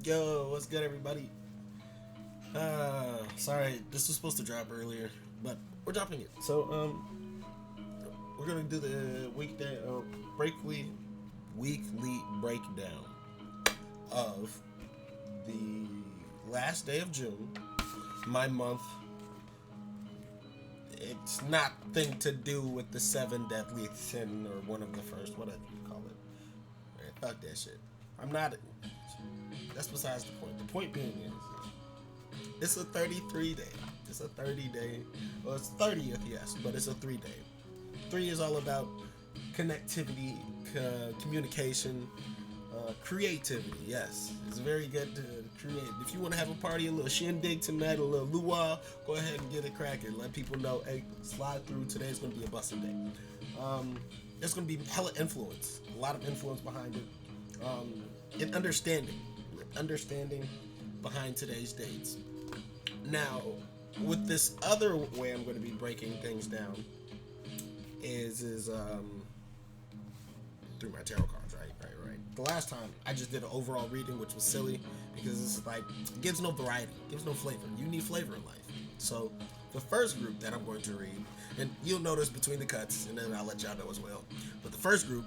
Yo, what's good, everybody? Sorry, this was supposed to drop earlier, but we're dropping it. We're gonna do the weekly breakdown of the last day of June, my month. It's nothing to do with the seven deadly sin or one of the first, whatever you call it. Man, fuck that shit. I'm not. That's besides the point. The point being is, it's a 33 day. It's a 30 day. Well, it's 30th, yes, but it's a 3 day. 3 is all about connectivity, communication, creativity. Yes, it's very good to create. If you want to have a party, a little shindig tonight, a little luau, go ahead and get it cracking. Let people know, hey, slide through. Today's gonna be a busting day. There's gonna be hella influence, a lot of influence behind it, and understanding behind today's dates. Now, with this other way I'm going to be breaking things down is through my tarot cards, right. The last time I just did an overall reading, which was silly because it's like it gives no variety, gives no flavor. You need flavor in life. So the first group that I'm going to read, and you'll notice between the cuts, and then I'll let y'all know as well. But the first group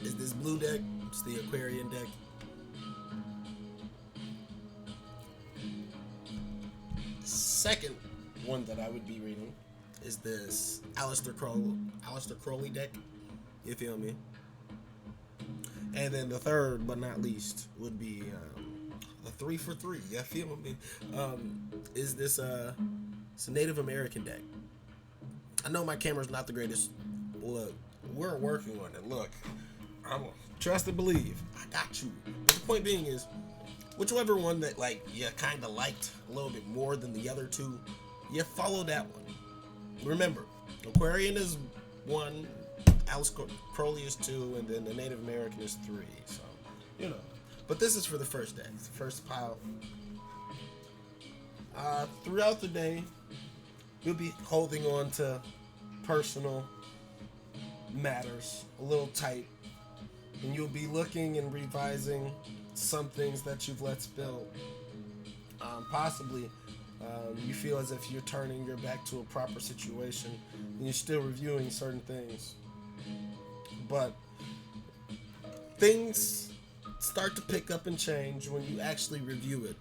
is this blue deck. It's the Aquarian deck. Second one that I would be reading is this Aleister Crowley deck. You feel me? And then the third, but not least, would be a 3 for 3. You feel me? Is this it's a Native American deck. I know my camera's not the greatest. Look, we're working on it. Look, I'm trust and believe. I got you. But the point being is, whichever one that like you kind of liked a little bit more than the other two, you follow that one. Remember, Aquarian is 1, Aleister Crowley is 2, and then the Native American is 3. So, you know. But this is for the first day, the first pile. Throughout the day, you'll be holding on to personal matters a little tight, and you'll be looking and revising some things that you've let spill. Possibly, you feel as if you're turning your back to a proper situation, and you're still reviewing certain things. But things start to pick up and change when you actually review it.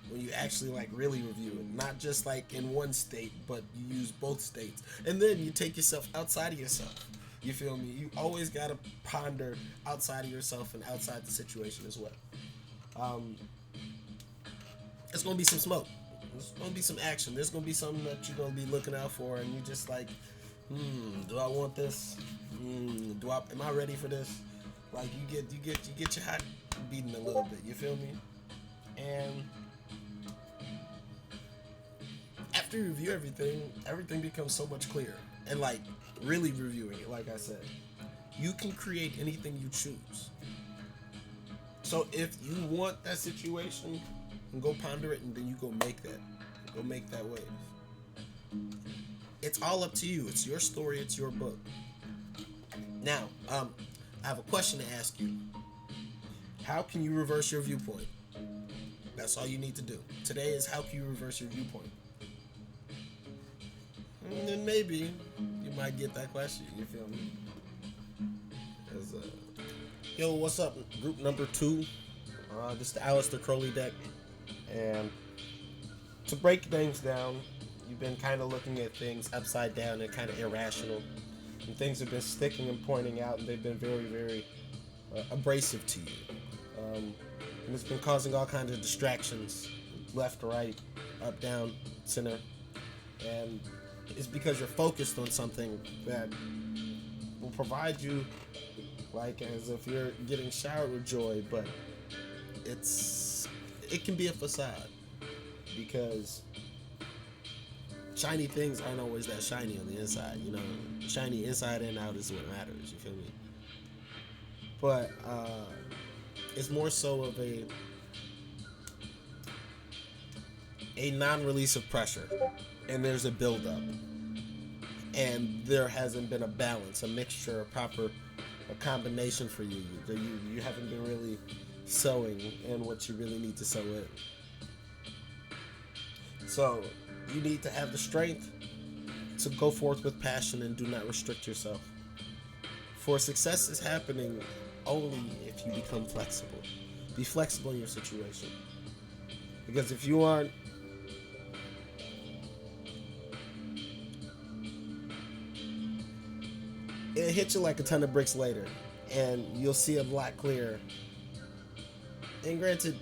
When you actually like really review it, not just like in one state, but you use both states, and then you take yourself outside of yourself. You feel me? You always gotta ponder outside of yourself and outside the situation as well. There's gonna be some smoke. There's gonna be some action. There's gonna be something that you're gonna be looking out for, and you just like, do I want this? Am I ready for this? Like you get your heart beating a little bit. You feel me? And after you review everything becomes so much clearer. And like really reviewing it, like I said, you can create anything you choose. So if you want that situation, you go ponder it, and then you go make that wave. It's all up to you. It's your story. It's your book. Now, I have a question to ask you. How can you reverse your viewpoint? That's all you need to do. Today is how can you reverse your viewpoint? And then maybe you might get that question. You feel me? Yo, what's up? Group number 2. This is the Aleister Crowley deck. And to break things down, you've been kind of looking at things upside down and kind of irrational. And things have been sticking and pointing out, and they've been very, very abrasive to you. And it's been causing all kinds of distractions, left, right, up, down, center. And it's because you're focused on something that will provide you like as if you're getting showered with joy, but it can be a facade, because shiny things aren't always that shiny on the inside. You know, shiny inside and out is what matters. You feel me? But it's more so of a non-release of pressure, and there's a build-up, and there hasn't been a balance, a mixture, a proper a combination for you. You haven't been really sowing and what you really need to sow in. So you need to have the strength to go forth with passion and do not restrict yourself. For success is happening only if you become flexible. Be flexible in your situation. Because if you aren't, it hits you like a ton of bricks later, and you'll see a lot clearer. And granted,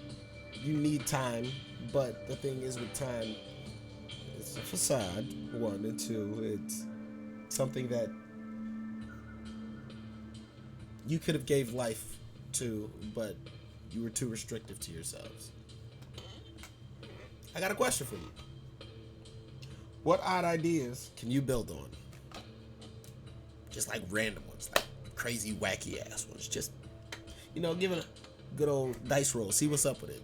you need time, but the thing is with time, it's a facade, one, and two, it's something that you could have gave life to, but you were too restrictive to yourselves. I got a question for you. What odd ideas can you build on? Just like random ones, like crazy, wacky ass ones. Just, give it a good old dice roll. See what's up with it.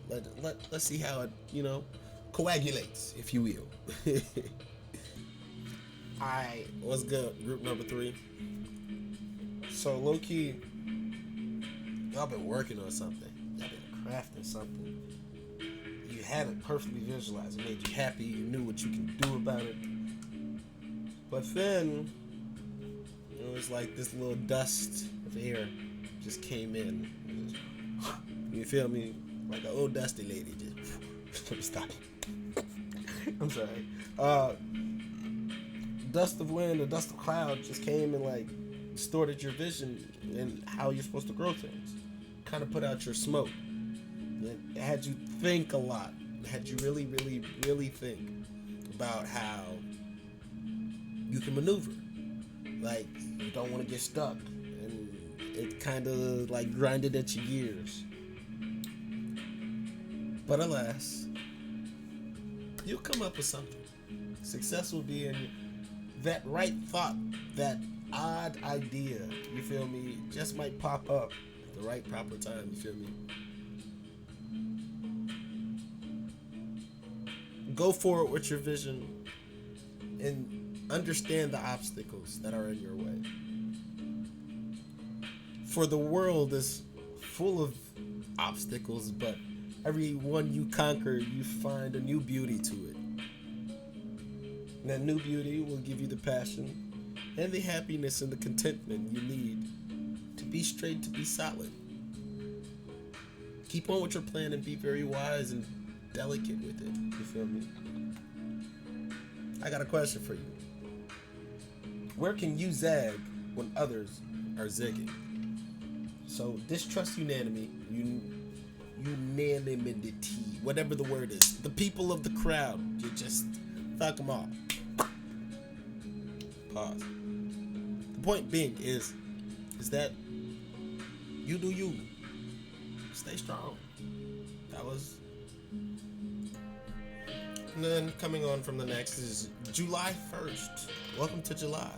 Let's see how it, coagulates, if you will. Alright, what's good? Group number 3. So low key, y'all been working on something. Y'all been crafting something. You had it perfectly visualized. It made you happy. You knew what you can do about it. But then, it was like this little dust of air just came in. You feel me? Like an old dusty lady just. Let me stop. I'm sorry. Dust of wind, or dust of cloud just came and like distorted your vision and how you're supposed to grow things. Kind of put out your smoke. It had you think a lot. It had you really, really, really think about how you can maneuver. Like, you don't want to get stuck. And it kind of like grinded at your gears. But alas, you'll come up with something. Success will be in that right thought, that odd idea, you feel me, just might pop up at the right proper time, you feel me? Go forward with your vision and understand the obstacles that are in your way. For the world is full of obstacles, but every one you conquer, you find a new beauty to it. And that new beauty will give you the passion and the happiness and the contentment you need to be straight, to be solid. Keep on with your plan and be very wise and delicate with it. You feel me? I got a question for you. Where can you zag when others are zigging? So distrust unanimity, unanimity, whatever the word is. The people of the crowd, you just fuck them off. Pause. The point being is that you do you. Stay strong. That was. And then coming on from the next is July 1st. Welcome to July.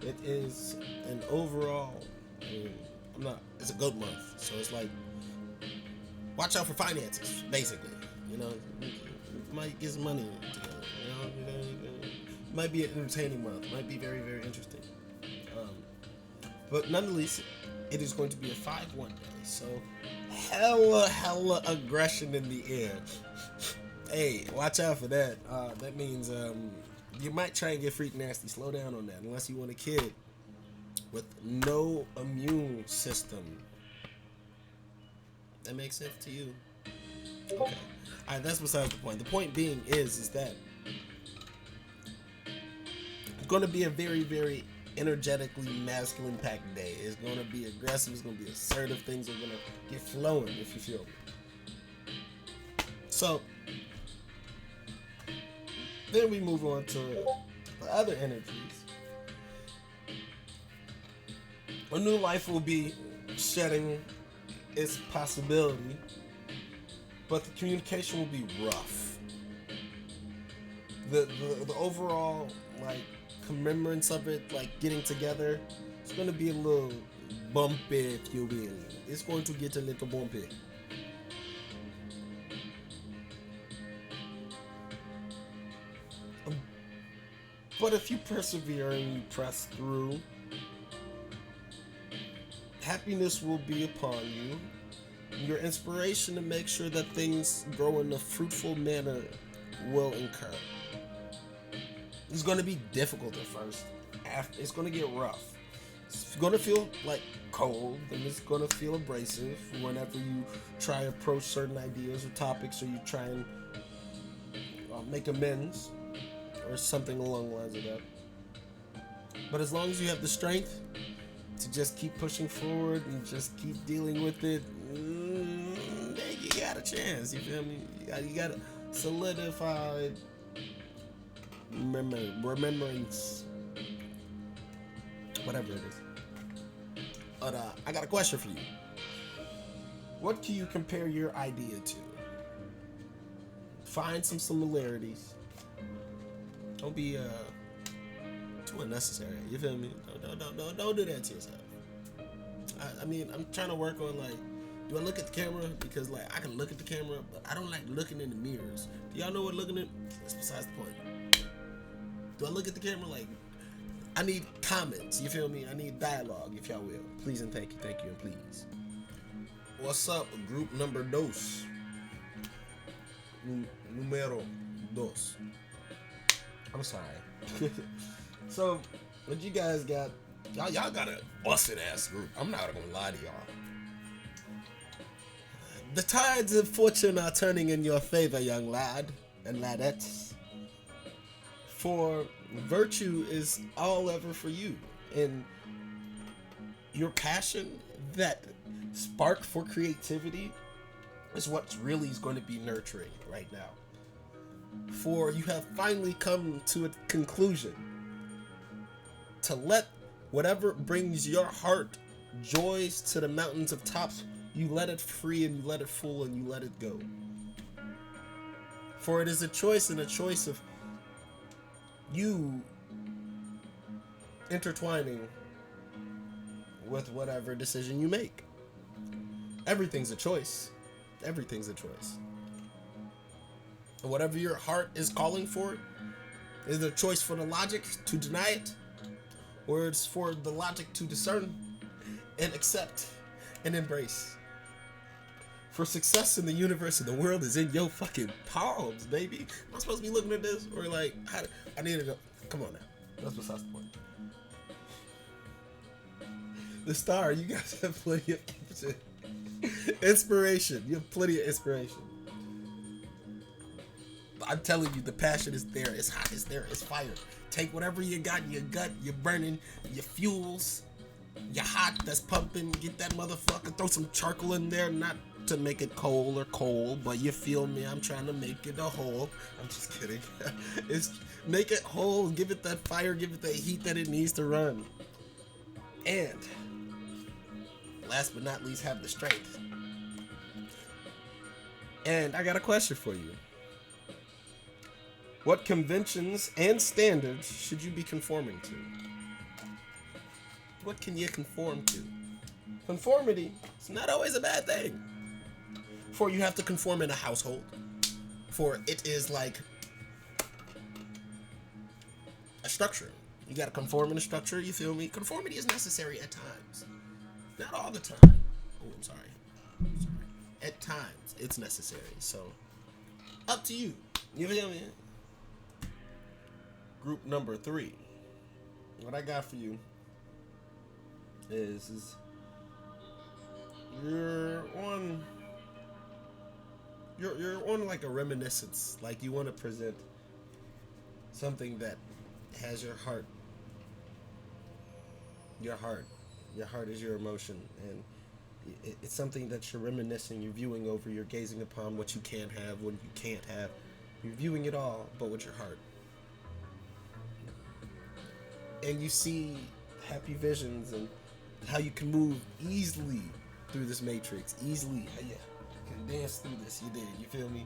It is an overall. It's a goat month, so it's like watch out for finances, basically. You might get some money together. It might be an entertaining month. It might be very, very interesting. But nonetheless, it is going to be a 5-1 day. So hella aggression in the air. Hey, watch out for that. That means you might try and get freak nasty. Slow down on that, unless you want a kid with no immune system. That makes sense to you? Okay. Alright, that's besides the point. The point being is that it's going to be a very, very energetically masculine packed day. It's going to be aggressive. It's going to be assertive. Things are going to get flowing, if you feel me. So, then we move on to the other energies. A new life will be shedding its possibility, but the communication will be rough. The overall commemorates of it, getting together, it's going to be a little bumpy, if you will. It's going to get a little bumpy. But if you persevere and you press through, happiness will be upon you, Your inspiration to make sure that things grow in a fruitful manner will incur. It's going to be difficult at first. It's going to get rough. It's going to feel like cold, and it's going to feel abrasive whenever you try to approach certain ideas or topics, or you try and make amends or something along the lines of that. But as long as you have the strength to just keep pushing forward and just keep dealing with it, you got a chance. You feel me? You got a solidified remembrance, whatever it is. But I got a question for you. What can you compare your idea to? Find some similarities. Don't be too unnecessary. You feel me? Don't do that to yourself. I mean, I'm trying to work on, like, do I look at the camera? Because, like, I can look at the camera, but I don't like looking in the mirrors. Do y'all know what looking at? That's besides the point. Do I look at the camera? Like, I need comments. You feel me? I need dialogue, if y'all will. Please and thank you, and please. What's up, group number dos? Numero dos. I'm sorry. So, what you guys got? Y'all got a busted ass group. I'm not gonna lie to y'all. The tides of fortune are turning in your favor, young lad and ladettes. For virtue is all ever for you, and your passion, that spark for creativity, is what's really is going to be nurturing right now. For you have finally come to a conclusion to let whatever brings your heart joys to the mountains of tops, you let it free, and you let it full, and you let it go. For it is a choice, and a choice of you intertwining with whatever decision you make. Everything's a choice. Everything's a choice. And whatever your heart is calling for, is it a choice for the logic to deny it, or it's for the logic to discern and accept and embrace. For success in the universe and the world is in your fucking palms, baby. Am I supposed to be looking at this? Or like, I need to go. Come on now. That's besides the point. The star, you guys have plenty of inspiration. You have plenty of inspiration. I'm telling you, the passion is there. It's hot. It's there. It's fire. Take whatever you got in your gut. You're burning. Your fuels. You're hot. That's pumping. Get that motherfucker. Throw some charcoal in there. Not to make it cold or cold, but you feel me? I'm trying to make it a whole. I'm just kidding. It's make it whole. Give it that fire. Give it the heat that it needs to run. And last but not least, have the strength. And I got a question for you. What conventions and standards should you be conforming to? What can you conform to? Conformity is not always a bad thing. For you have to conform in a household. For it is like a structure. You gotta conform in a structure, you feel me? Conformity is necessary at times. Not all the time. Oh, I'm sorry. At times, it's necessary. So, up to you. You feel me? Group number 3. What I got for you is you're on like a reminiscence. Like you want to present something that has your heart. Your heart is your emotion, and it's something that you're reminiscing, you're viewing over, you're gazing upon what you can have, what you can't have. You're viewing it all, but with your heart. And you see happy visions and how you can move easily through this matrix. Easily. How you can dance through this. You did. You feel me?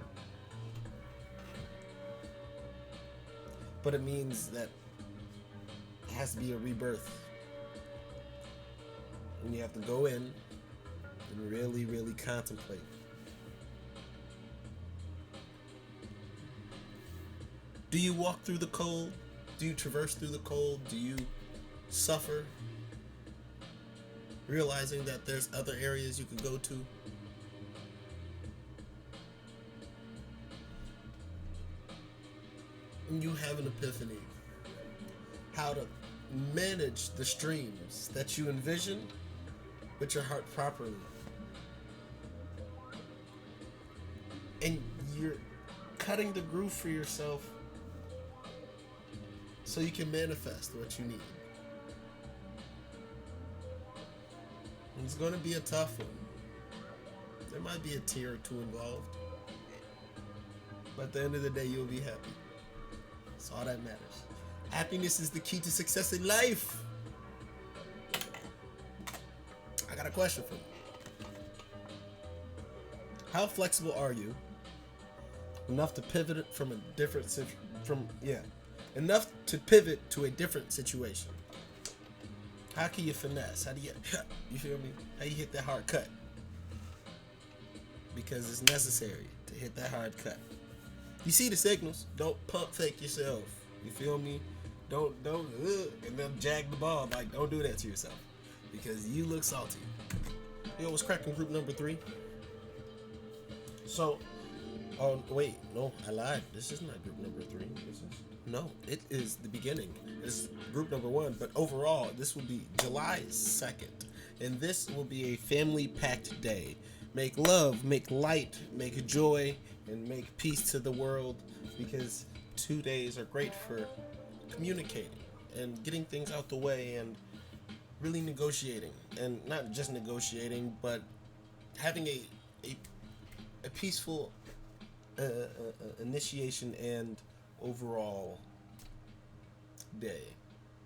But it means that it has to be a rebirth. And you have to go in and really, really contemplate. Do you walk through the cold? Do you traverse through the cold? Do you suffer? Realizing that there's other areas you could go to? and you have an epiphany how to manage the streams that you envision with your heart properly. And you're cutting the groove for yourself so you can manifest what you need. And it's going to be a tough one. There might be a tear or two involved. But at the end of the day, you'll be happy. That's all that matters. Happiness is the key to success in life. I got a question for you. How flexible are you enough to pivot from a different enough to pivot to a different situation? How can you finesse? How do you feel me? How you hit that hard cut? Because it's necessary to hit that hard cut. You see the signals. Don't pump fake yourself. You feel me? Don't and then jag the ball. Like, don't do that to yourself because you look salty. Yo, what's cracking group number 3? So, oh wait, no, I lied. This is not group number 3. No, it is the beginning. This is group number 1. But overall, this will be July 2nd, and this will be a family-packed day. Make love, make light, make joy, and make peace to the world, because 2 days are great for communicating and getting things out the way and really negotiating, and not just negotiating, but having a peaceful initiation and overall day,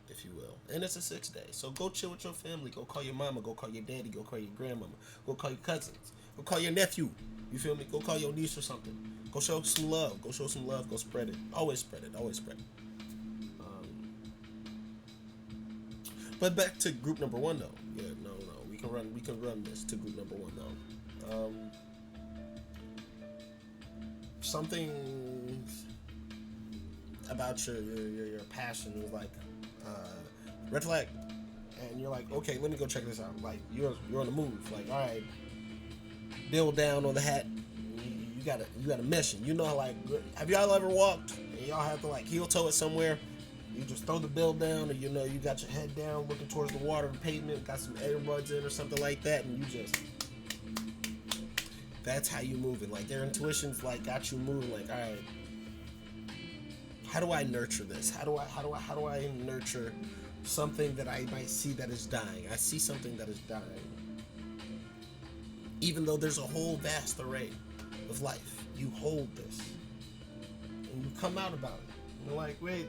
if you will. And it's a 6 day, so go chill with your family. Go call your mama, go call your daddy, go call your grandmama, go call your cousins, go call your nephew, you feel me? Go call your niece or something. Go show some love, go spread it. Always spread it. But back to group number 1 though. Yeah, no, we can run this to group number 1 though. Something about your passion is like red flag, and you're like, okay, let me go check this out. Like, you're on the move. Like, all right, build down on the hat. You got a mission. You know, like, have y'all ever walked and y'all have to like heel toe it somewhere? You just throw the bill down, or you know, you got your head down looking towards the water and pavement, got some Errbody in or something like that, and you just, that's how you moving. Like, their intuition's like got you moving. Like, all right, how do I nurture this? How do I nurture something that I might see that is dying? I see something that is dying, even though there's a whole vast array of life. You hold this, and you come out about it. You're like, wait.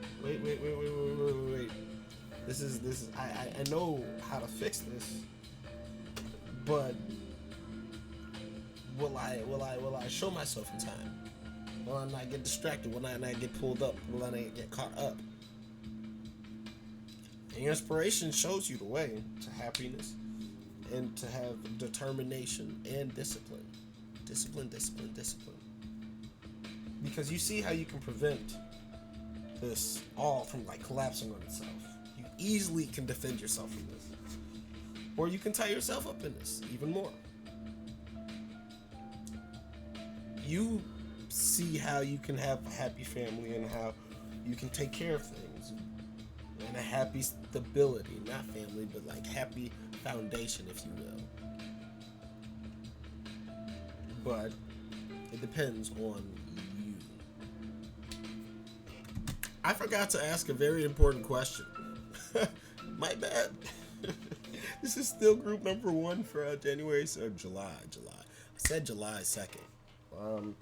This is. I know how to fix this, but will I show myself in time? Will I not get distracted? Will I not get pulled up? Will I not get caught up? And your inspiration shows you the way to happiness and to have determination and discipline. Discipline. Because you see how you can prevent this all from like collapsing on itself. You easily can defend yourself from this, or you can tie yourself up in this even more. You see how you can have a happy family and how you can take care of things and a happy stability, not family, but like happy foundation, if you will. But it depends on you. I forgot to ask a very important question. My bad. This is still group number 1 for January, so July. I said July 2nd.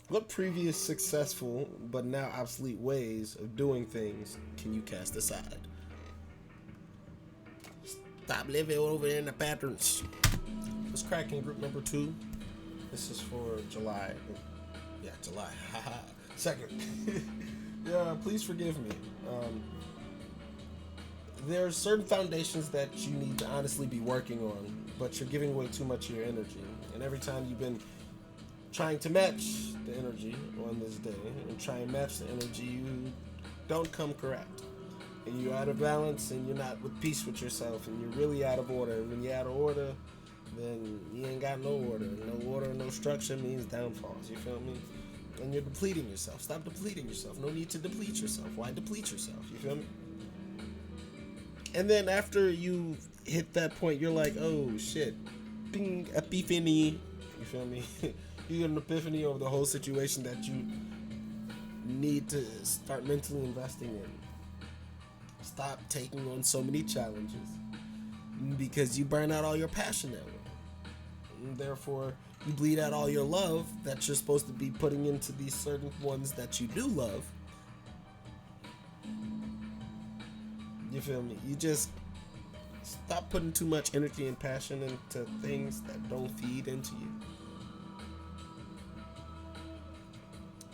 What previous successful but now obsolete ways of doing things can you cast aside? Stop living over in the patterns. Let's crack in group number 2. This is for July. Yeah, July. Haha. 2nd. Yeah, please forgive me. There are certain foundations that you need to honestly be working on, but you're giving away too much of your energy. And every time you've been trying to match the energy on this day and try and match the energy, you don't come correct. And you're out of balance, and you're not with peace with yourself, and you're really out of order. And when you're out of order, then you ain't got no order. No order, no structure means downfalls. You feel me? and you're depleting yourself. Stop depleting yourself. No need to deplete yourself. Why deplete yourself? You feel me? And then after you hit that point, you're like, oh shit, ding, epiphany. You feel me? You get an epiphany over the whole situation that you need to start mentally investing in. Stop taking on so many challenges because you burn out all your passion that way. And therefore, you bleed out all your love that you're supposed to be putting into these certain ones that you do love. You feel me? You just stop putting too much energy and passion into things that don't feed into you.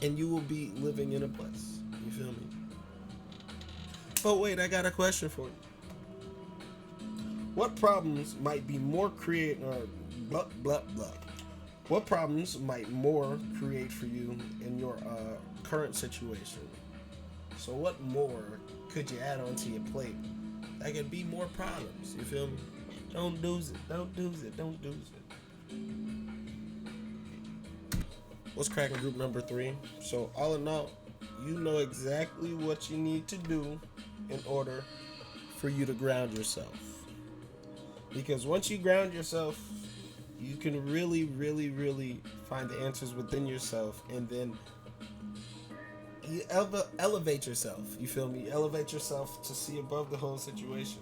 And you will be living in a bliss. You feel me? But wait, I got a question for you. What problems might be more blah blah blah? What problems might more create for you in your current situation? So what more could you add onto your plate? That could be more problems. You feel me? Don't lose it. Don't lose it. Don't lose it. What's cracking, group number 3? So all in all, you know exactly what you need to do in order for you to ground yourself. Because once you ground yourself, you can really, really, really find the answers within yourself, and then you elevate yourself. You feel me? Elevate yourself to see above the whole situation.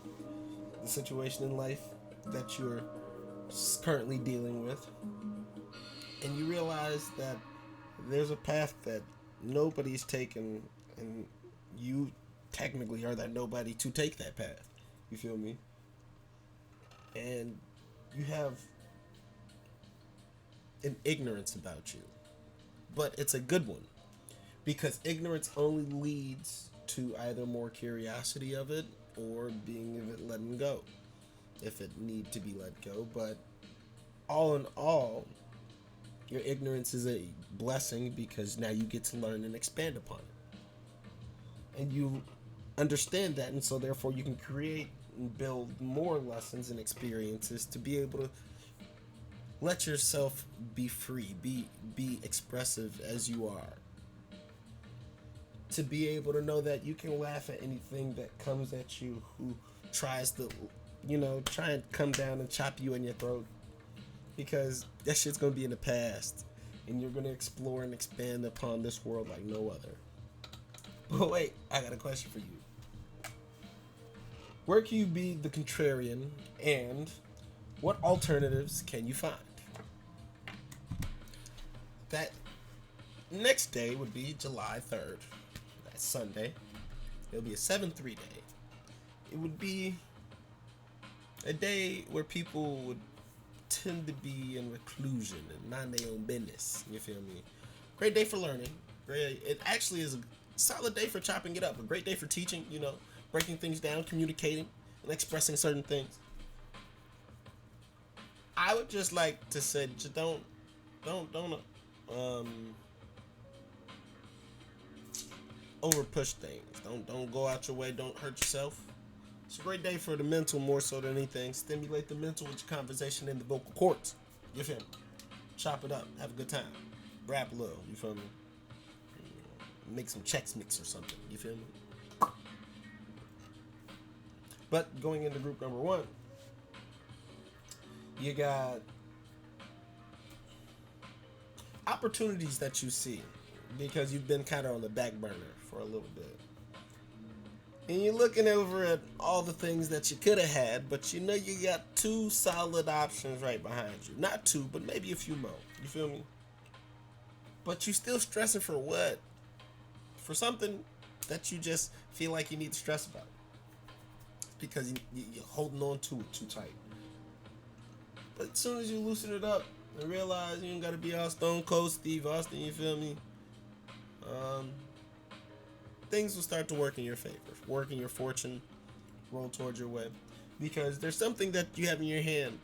The situation in life that you're currently dealing with. And you realize that there's a path that nobody's taken, and you technically are that nobody to take that path. You feel me? And you have an ignorance about you. But it's a good one. Because ignorance only leads to either more curiosity of it or being of it letting go. If it need to be let go. But all in all, your ignorance is a blessing because now you get to learn and expand upon it. And you understand that, and so therefore you can create and build more lessons and experiences to be able to let yourself be free, be expressive as you are. To be able to know that you can laugh at anything that comes at you who tries to, try and come down and chop you in your throat. Because that shit's going to be in the past. And you're going to explore and expand upon this world like no other. But wait, I got a question for you. Where can you be the contrarian, and what alternatives can you find? That next day would be July 3rd. That's Sunday. It'll be a 7-3 day. It would be a day where people would tend to be in reclusion and mind their own business. You feel me? Great day for learning. It actually is a solid day for chopping it up. A great day for teaching, breaking things down, communicating, and expressing certain things. I would just like to say, just don't over push things. Don't go out your way. Don't hurt yourself. It's a great day for the mental more so than anything. Stimulate the mental with your conversation in the vocal cords. You feel me? Chop it up. Have a good time. Rap a little. You feel me? Make some Chex Mix or something. You feel me? But going into group number 1, you got opportunities that you see because you've been kind of on the back burner for a little bit. And you're looking over at all the things that you could have had, but you got 2 solid options right behind you. Not 2, but maybe a few more. You feel me? But you still stressing for what? For something that you just feel like you need to stress about. Because you're holding on to it too tight. But as soon as you loosen it up and realize you ain't got to be all Stone Cold Steve Austin, you feel me? Things will start to work in your favor. Work in your fortune. Roll towards your way. Because there's something that you have in your hand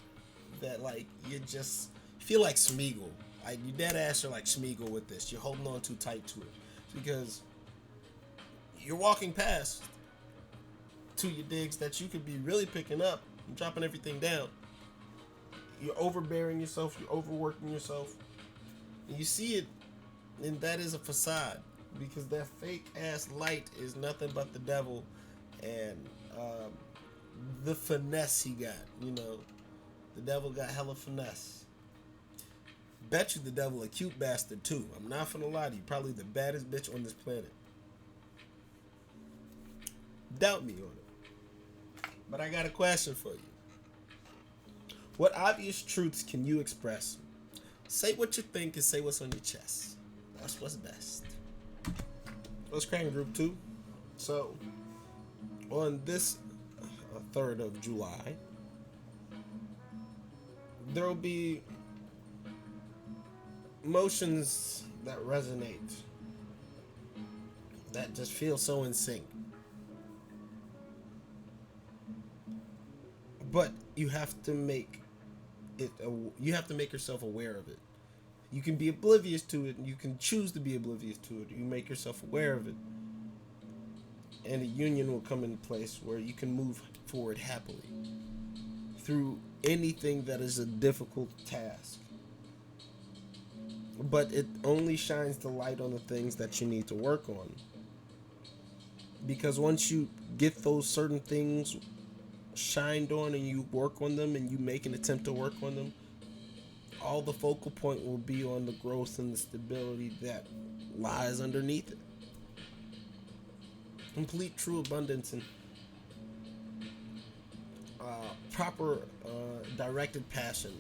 that, you just feel like Smeagol. Like, you dead ass are like Smeagol with this. You're holding on too tight to it. Because you're walking past to your digs that you could be really picking up and dropping everything down. You're overbearing yourself. You're overworking yourself. And you see it And that is a facade, because that fake ass light is nothing but the devil and um, the finesse he got. You know, the devil got hella finesse. Bet you the devil a cute bastard too. I'm not finna lie to you. Probably the baddest bitch on this planet. Doubt me on it. But I got a question for you. What obvious truths can you express? Say what you think and say what's on your chest. That's what's best. Let's crank group 2. So, on this 3rd of July, there will be emotions that resonate, that just feel so in sync. But you have to make it. You have to make yourself aware of it. You can be oblivious to it, and you can choose to be oblivious to it. You make yourself aware of it, and a union will come into place where you can move forward happily through anything that is a difficult task. But it only shines the light on the things that you need to work on. Because once you get those certain things shined on and you work on them and you make an attempt to work on them, all the focal point will be on the growth and the stability that lies underneath it. Complete true abundance and proper directed passion.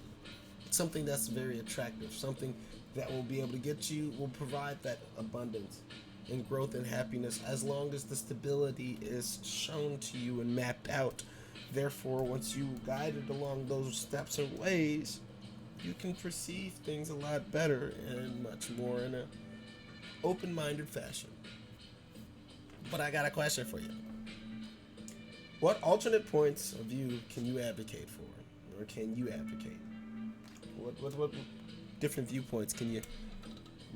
Something that's very attractive. Something that will be able to get you, will provide that abundance and growth and happiness as long as the stability is shown to you and mapped out. Therefore, once you guided along those steps and ways, you can perceive things a lot better and much more in a open-minded fashion. But I got a question for you. What alternate points of view can you advocate for? Or can you advocate? What different viewpoints can you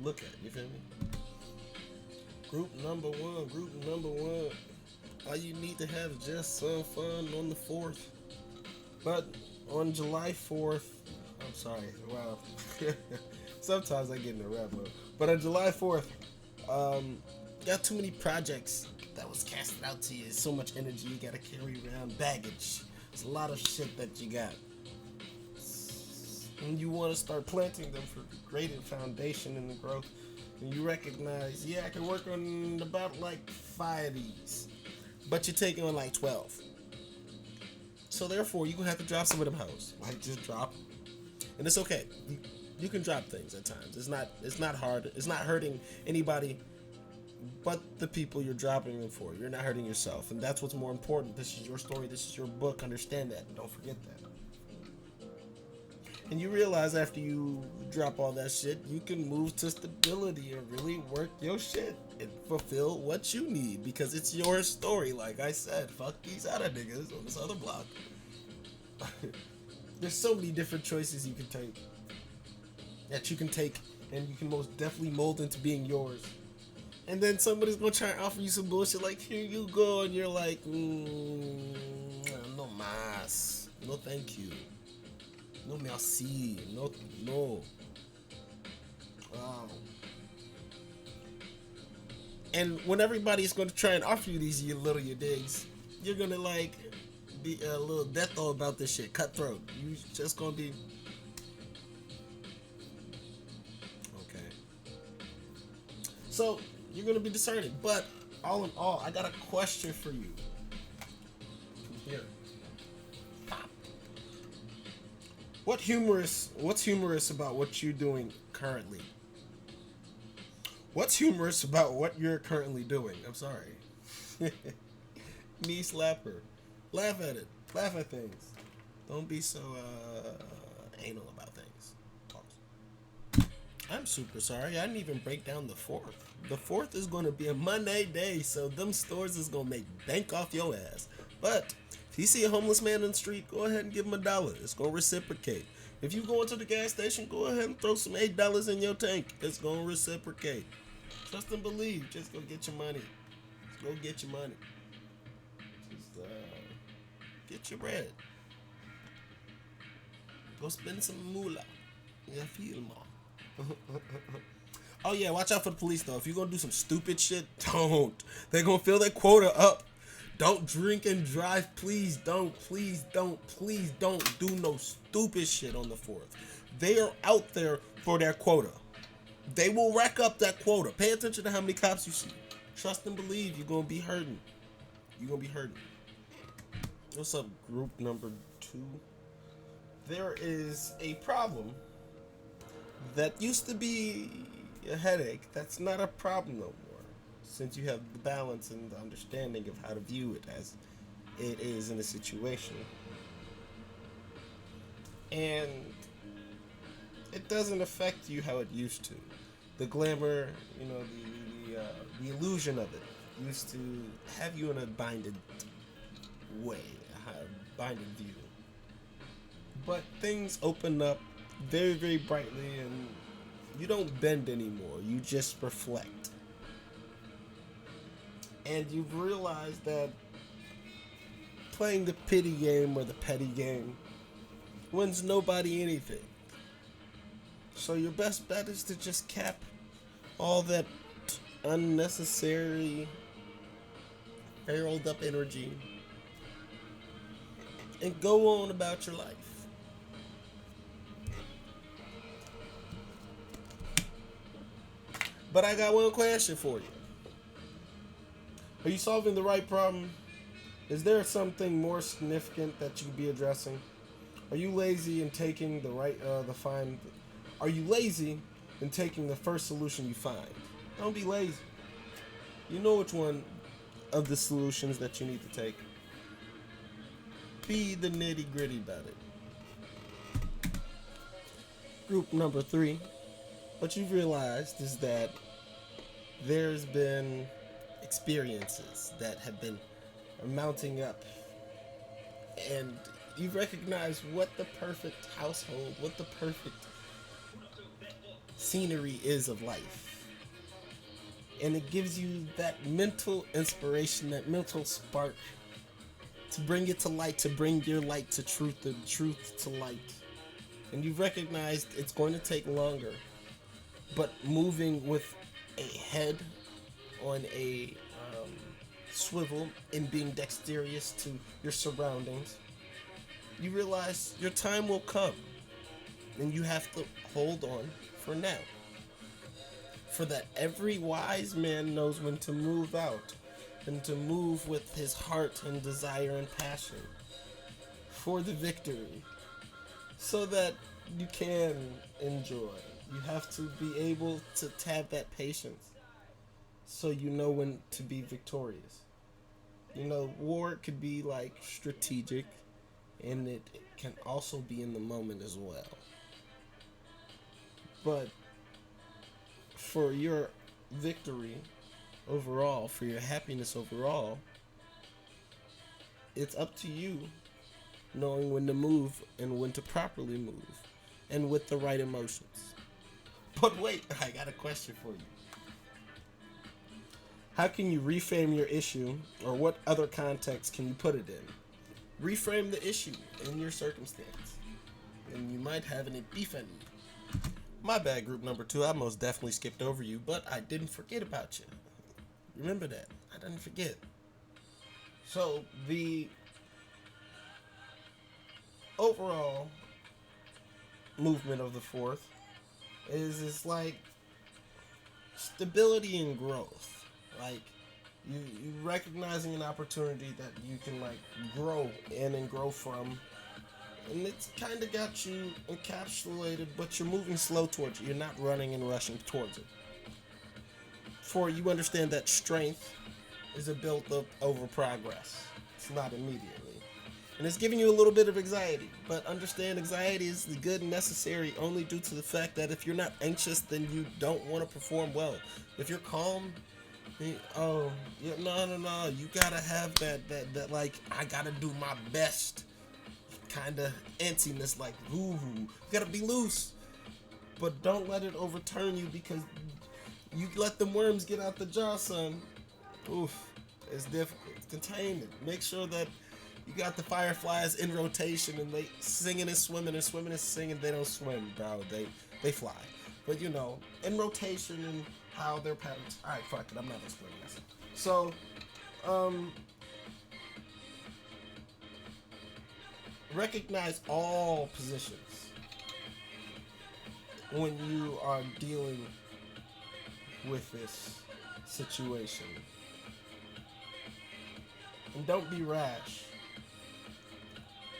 look at? You feel me? Group number one. All you need to have is just some fun on the 4th. But on July 4th, I'm sorry, wow. Sometimes I get in a rap mode. But on July 4th, got too many projects that was casted out to you. It's so much energy you gotta carry around, baggage. It's a lot of shit that you got. And you want to start planting them for greater foundation and the growth. And you recognize, yeah, I can work on about like 5 of these. But you're taking on like 12. So therefore, you're going to have to drop some of them hoes. Like, just drop them. And it's okay. You can drop things at times. It's not hard. It's not hurting anybody but the people you're dropping them for. You're not hurting yourself. And that's what's more important. This is your story. This is your book. Understand that. Don't forget that. And you realize after you drop all that shit, you can move to stability and really work your shit and fulfill what you need, because it's your story. Like I said, fuck these other niggas on this other block. There's so many different choices you can take, and you can most definitely mold into being yours. And then somebody's gonna try and offer you some bullshit like, here you go, and you're like, no mas, no thank you. No merci, no. And when everybody's going to try and offer you these your digs, you're going to like be a little death-o about this shit, cutthroat. You just going to be okay. So you're going to be discerning. But all in all, I got a question for you. Here. What's humorous about what you're doing currently? What's humorous about what you're currently doing? I'm sorry. Knee slapper. Laugh at it. Laugh at things. Don't be so anal about things. Pause. I'm super sorry. I didn't even break down the 4th. The 4th is going to be a Monday day, so them stores is going to make bank off your ass. But if you see a homeless man in the street, go ahead and give him $1. It's going to reciprocate. If you go into the gas station, go ahead and throw some $8 in your tank. It's going to reciprocate. Trust and believe. Just go get your money. Just go get your money. Just get your bread. Go spend some moolah. You feel more. Oh yeah, watch out for the police though. If you're gonna do some stupid shit, don't. They're gonna fill their quota up. Don't drink and drive. Please don't. Please don't. Please don't do no stupid shit on the 4th. They are out there for their quota. They will rack up that quota. Pay attention to how many cops you see. Trust and believe you're gonna be hurting. You're gonna be hurting. What's up, group number 2? There is a problem that used to be a headache. That's not a problem no more, since you have the balance and the understanding of how to view it as it is in a situation. And it doesn't affect you how it used to. The glamour, the illusion of it used to have you in a binded way, a binded view. But things open up very, very brightly, and you don't bend anymore. You just reflect. And you've realized that playing the pity game or the petty game wins nobody anything. So your best bet is to just cap all that unnecessary, barreled up energy and go on about your life. But I got one question for you. Are you solving the right problem? Is there something more significant that you could be addressing? Are you lazy in taking Are you lazy in taking the first solution you find? Don't be lazy. You know which one of the solutions that you need to take. Be the nitty gritty about it. Group number 3. What you've realized is that there's been experiences that have been mounting up, and you recognize what the perfect household, what the perfect scenery is of life. And it gives you that mental inspiration, that mental spark to bring it to light, to bring your light to truth, the truth to light. And you've recognized it's going to take longer, but moving with a head on a swivel and being dexterous to your surroundings, you realize your time will come, and you have to hold on for now. For that every wise man knows when to move out and to move with his heart and desire and passion for the victory, so that you can enjoy. You have to be able to have that patience so you know when to be victorious. War could be like strategic, and it can also be in the moment as well. But for your victory overall, for your happiness overall, it's up to you knowing when to move and when to properly move, and with the right emotions. But wait, I got a question for you. How can you reframe your issue, or what other context can you put it in? Reframe the issue in your circumstance, and you might have an epiphany. My bad, group number 2. I most definitely skipped over you, but I didn't forget about you. Remember that. I didn't forget. So, the overall movement of the 4th is like stability and growth. Like, you recognizing an opportunity that you can like grow in and grow from, and it's kind of got you encapsulated, but you're moving slow towards it. You're not running and rushing towards it. For you understand that strength is a built up over progress. It's not immediately. And it's giving you a little bit of anxiety, but understand anxiety is good and necessary only due to the fact that if you're not anxious, then you don't want to perform well. If you're calm, no, you gotta have that like, I gotta do my best kind of antsiness, like, ooh, you gotta be loose, but don't let it overturn you, because you let them worms get out the jar, son. Oof, it's difficult. Contain it. Make sure that you got the fireflies in rotation, and they singing and swimming and singing. They don't swim, bro. They fly. but you know, in rotation and how their patterns. All right, fuck it. I'm not explaining this. So, recognize all positions when you are dealing with this situation. And don't be rash.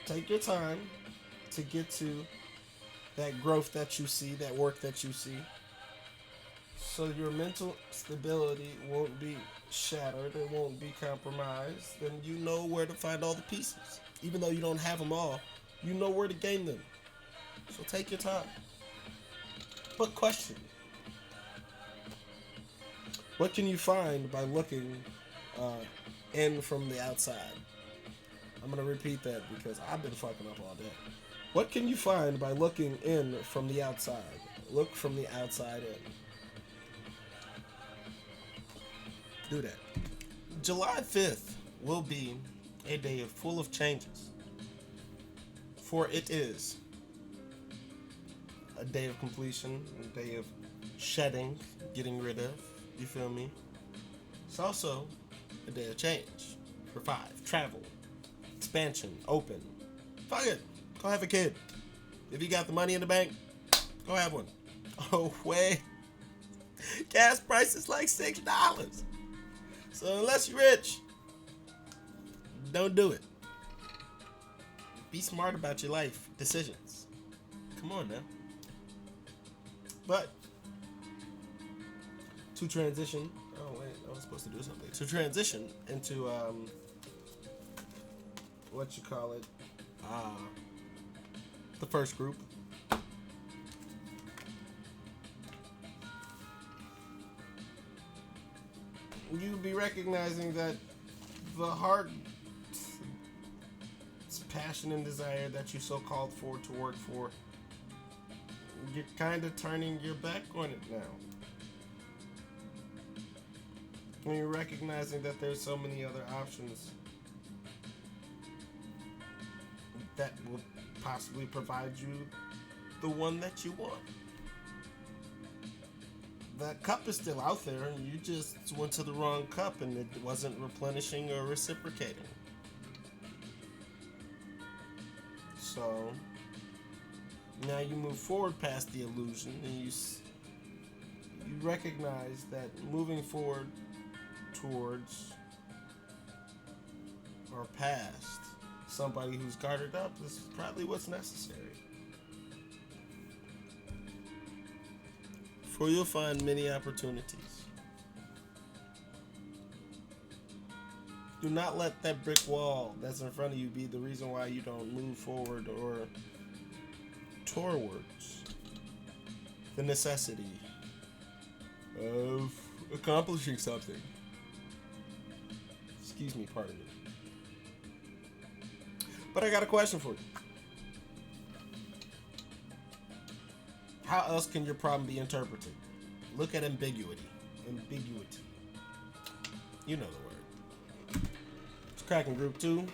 Take your time to get to that growth that you see, that work that you see, so your mental stability won't be shattered, it won't be compromised, then you know where to find all the pieces. Even though you don't have them all, you know where to gain them. So take your time. But question. What can you find by looking in from the outside? I'm going to repeat that because I've been fucking up all day. What can you find by looking in from the outside? Look from the outside in. Do that. July 5th will be a day full of changes. For it is a day of completion, a day of shedding, getting rid of. You feel me? It's also a day of change. For 5, travel, expansion, open. Fuck it. Go have a kid. If you got the money in the bank, go have one. Oh, wait. Gas price is like $6. So unless you're rich, don't do it. Be smart about your life decisions. Come on now. But to transition, oh wait, I was supposed to do something. To transition into what you call it, the first group. You'll be recognizing that the heart, passion and desire that you so called for to work for, you're kind of turning your back on it now. And you're recognizing that there's so many other options that will possibly provide you the one that you want. That cup is still out there, and you just went to the wrong cup and it wasn't replenishing or reciprocating. So now you move forward past the illusion, and you recognize that moving forward towards or past somebody who's guarded up is probably what's necessary. For you'll find many opportunities. Do not let that brick wall that's in front of you be the reason why you don't move forward or towards the necessity of accomplishing something. Excuse me, pardon me. But I got a question for you. How else can your problem be interpreted? Look at ambiguity. Ambiguity. You know the word. It's cracking group 2.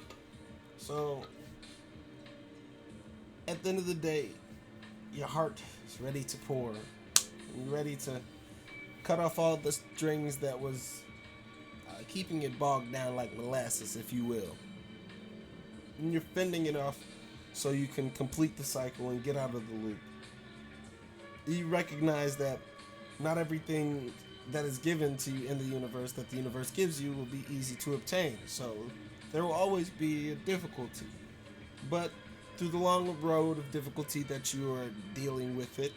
So, at the end of the day, your heart is ready to pour. You're ready to cut off all the strings that was keeping it bogged down like molasses, if you will. And you're fending it off so you can complete the cycle and get out of the loop. You recognize that not everything that is given to you in the universe that the universe gives you will be easy to obtain. So there will always be a difficulty. But through the long road of difficulty that you are dealing with it,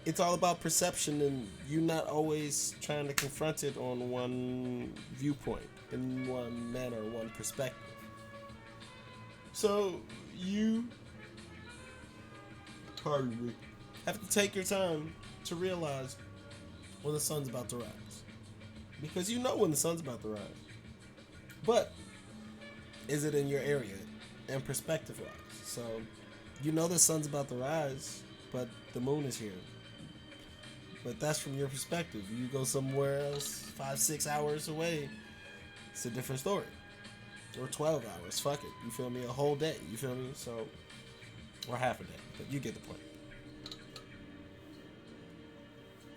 it's all about perception and you not always trying to confront it on one viewpoint, in one manner, one perspective. So you, pardon me, have to take your time to realize when the sun's about to rise. Because you know when the sun's about to rise. But is it in your area and perspective-wise? So you know the sun's about to rise, but the moon is here. But that's from your perspective. You go somewhere else 5-6 hours away, it's a different story. Or 12 hours, fuck it. You feel me? A whole day, you feel me? So, or half a day, but you get the point.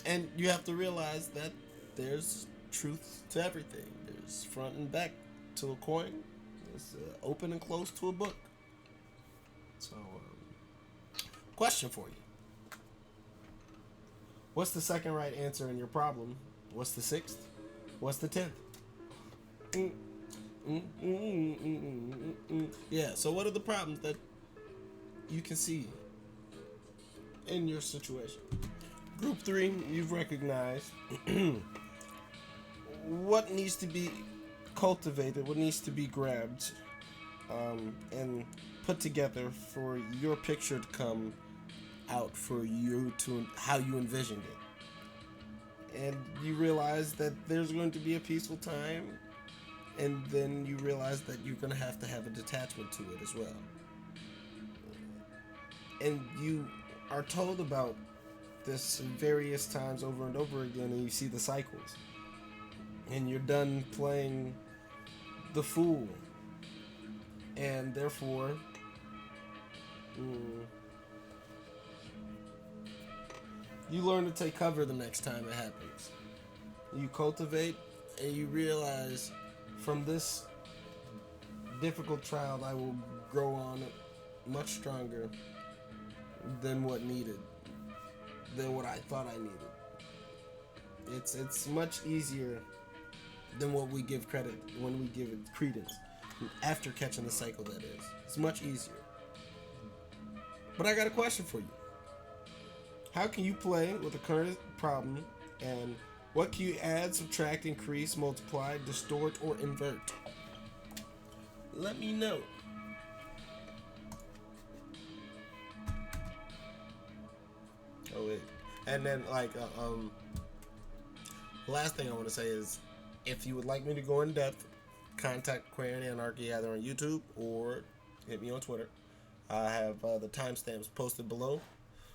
And you have to realize that there's truth to everything. There's front and back to a coin. There's open and close to a book. So, question for you. What's the second right answer in your problem? What's the sixth? What's the 10th? Yeah, so what are the problems that you can see in your situation? Group 3, you've recognized what needs to be cultivated, what needs to be grabbed, and put together for your picture to come out for you to how you envisioned it. And you realize that there's going to be a peaceful time, and then you realize that you're going to have a detachment to it as well. And you are told about this various times over and over again, and you see the cycles. And you're done playing the fool. And therefore, you learn to take cover the next time it happens. You cultivate, and you realize from this difficult trial I will grow on much stronger than what I thought I needed. It's much easier than what we give credit when we give it credence. After catching the cycle, that is. It's much easier. But I got a question for you. How can you play with the current problem, and what can you add, subtract, increase, multiply, distort, or invert? Let me know. Oh wait. And then last thing I want to say is, if you would like me to go in depth, contact Queer and Anarchy either on YouTube or hit me on Twitter. I have the timestamps posted below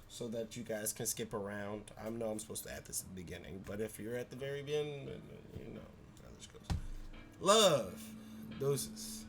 so that you guys can skip around. I know I'm supposed to add this at the beginning, but if you're at the very end, you know how this goes. Love. Doses.